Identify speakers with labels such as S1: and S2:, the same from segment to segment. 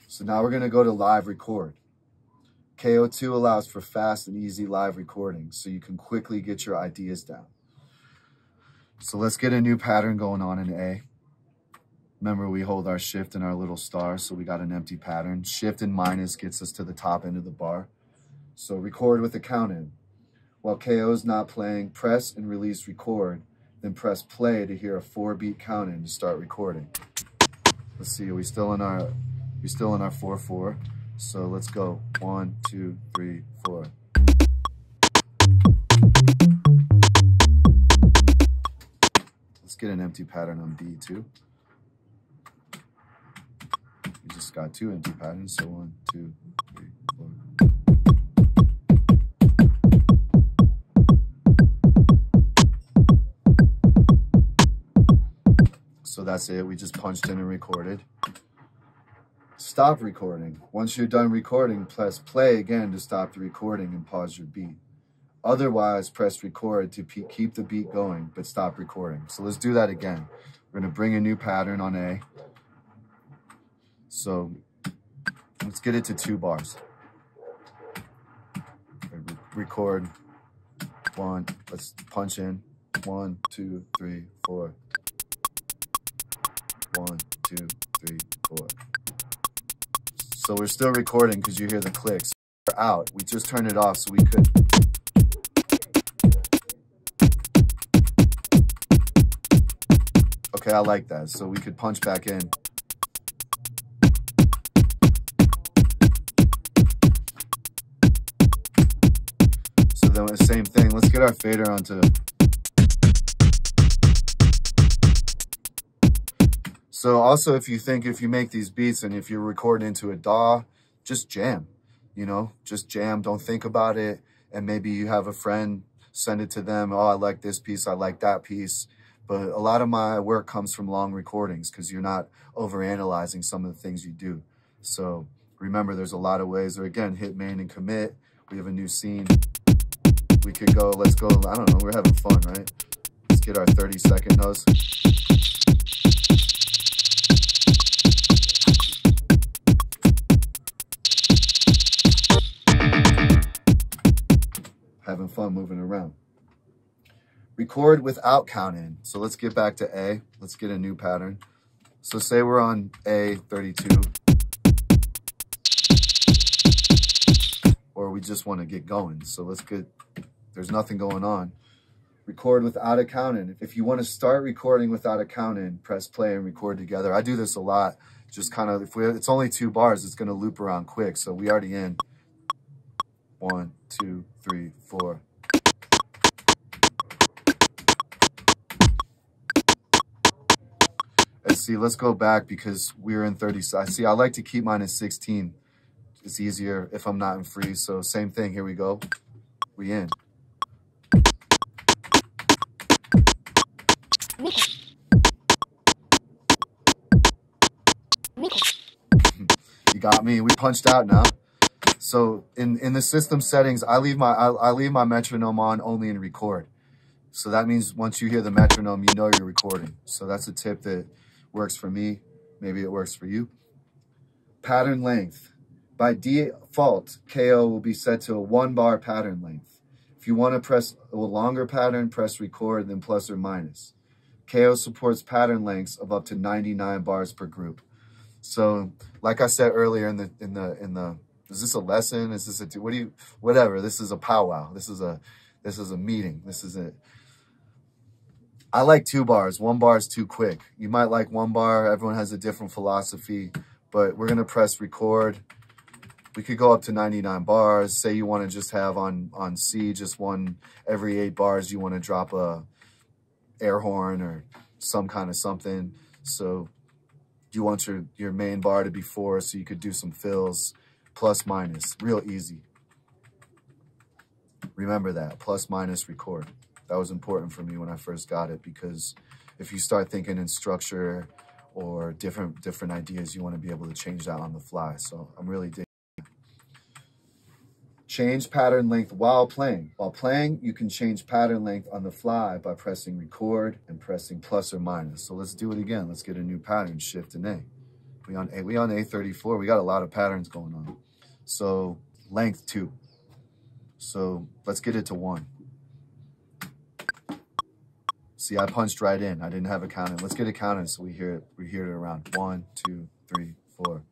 S1: So now we're gonna go to live record. KO2 allows for fast and easy live recording, so you can quickly get your ideas down. So let's get a new pattern going on in A. Remember, we hold our shift and our little star, so we got an empty pattern. Shift and minus gets us to the top end of the bar. So record with a count in. While KO is not playing, press and release record, then press play to hear a 4-beat count in to start recording. Let's see, are we still in our 4/4? So let's go. 1, 2, 3, 4. Let's get an empty pattern on B too. We just got 2 empty patterns, so 1, 2, 3, 4. So that's it, we just punched in and recorded. Stop recording. Once you're done recording, press play again to stop the recording and pause your beat. Otherwise, press record to keep the beat going, but stop recording. So let's do that again. We're gonna bring a new pattern on A. So let's get it to 2 bars. Record 1, let's punch in. 1, 2, 3, 4. 1, 2, 3, 4. So we're still recording because you hear the clicks. We're out. We just turned it off so we could. Okay, I like that. So we could punch back in. So then the same thing. Let's get our fader onto. So also, if you make these beats and if you're recording into a DAW, just jam, just jam. Don't think about it. And maybe you have a friend, send it to them. Oh, I like this piece. I like that piece. But a lot of my work comes from long recordings because you're not overanalyzing some of the things you do. So remember, there's a lot of ways. Or again, hit main and commit. We have a new scene. We could go, let's go. I don't know. We're having fun, right? Let's get our 30-second notes. Having fun moving around. Record without count in. So let's get back to A. Let's get a new pattern. So say we're on A32. Or we just want to get going. So let's get, there's nothing going on. Record without a count in. If you want to start recording without a count in, press play and record together. I do this a lot. Just kind of, it's only 2 bars, it's going to loop around quick. So we already in. 1, 2, 3, 4. And see, let's go back because we're in 30. See, I like to keep mine at 16. It's easier if I'm not in freeze. So same thing. Here we go. We in. You got me. We punched out now. So in the system settings, I leave my metronome on only in record. So that means once you hear the metronome, you know you're recording. So that's a tip that works for me. Maybe it works for you. Pattern length. By default, KO will be set to a 1-bar pattern length. If you want to press a longer pattern, press record, then plus or minus. KO supports pattern lengths of up to 99 bars per group. So like I said earlier in the is this a lesson? Is this a, whatever. This is a powwow. This is a meeting. This is it. I like 2 bars. 1 bar is too quick. You might like 1 bar. Everyone has a different philosophy, but we're going to press record. We could go up to 99 bars. Say you want to just have on C, just one every 8 bars, you want to drop a air horn or some kind of something. So you want your main bar to be 4, so you could do some fills. Plus minus, real easy. Remember that, plus minus record. That was important for me when I first got it, because if you start thinking in structure or different ideas, you want to be able to change that on the fly. So I'm really digging. Change pattern length while playing. While playing, you can change pattern length on the fly by pressing record and pressing plus or minus. So let's do it again. Let's get a new pattern, shift and A. We on A34. We got a lot of patterns going on. So length 2. So let's get it to 1. See, I punched right in. I didn't have it counted. Let's get it counted so we hear it around 1, 2, 3, 4.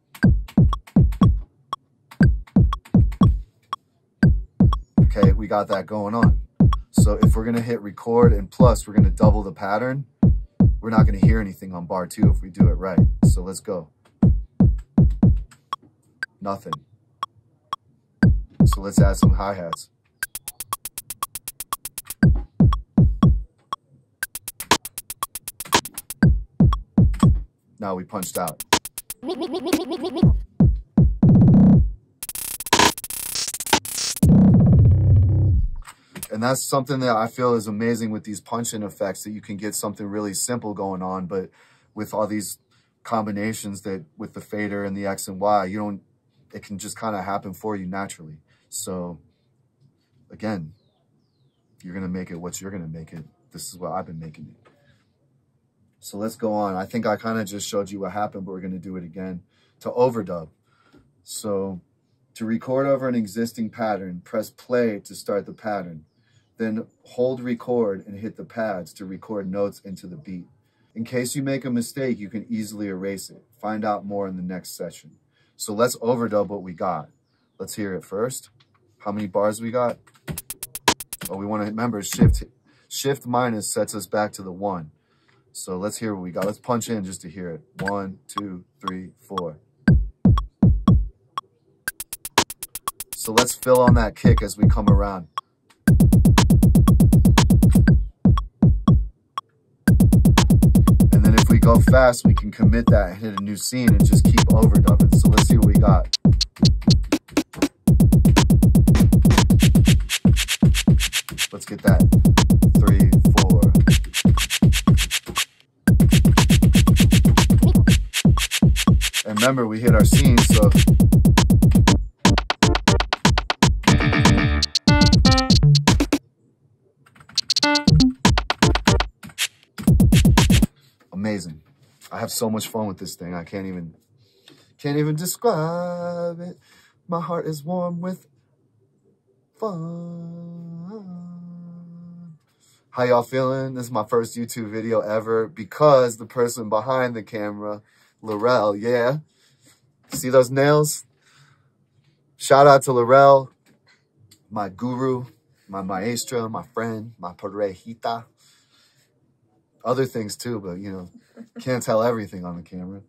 S1: Okay, we got that going on. So if we're gonna hit record and plus we're gonna double the pattern, we're not gonna hear anything on bar 2 if we do it right. So let's go. Nothing. So let's add some hi-hats. Now we punched out. And that's something that I feel is amazing with these punch-in effects, that you can get something really simple going on, but with all these combinations that with the fader and the X and Y, it can just kind of happen for you naturally. So again, you're going to make it what you're going to make it. This is what I've been making it. So let's go on. I think I kind of just showed you what happened, but we're going to do it again to overdub. So to record over an existing pattern, press play to start the pattern. Then hold record and hit the pads to record notes into the beat. In case you make a mistake, you can easily erase it. Find out more in the next session. So let's overdub what we got. Let's hear it first. How many bars we got? Oh, we want to remember shift minus sets us back to the 1. So let's hear what we got. Let's punch in just to hear it. 1, 2, 3, 4. So let's fill on that kick as we come around. And then if we go fast, we can commit that and hit a new scene and just keep overdubbing. So let's see what we got. Let's get that. 3, 4. And remember, we hit our scene, so amazing. I have so much fun with this thing. I can't even describe it. My heart is warm with fun. How y'all feeling? This is my first YouTube video ever because the person behind the camera, LREL, yeah. See those nails? Shout out to LREL, my guru, my maestra, my friend, my parejita. Other things too, but can't tell everything on the camera.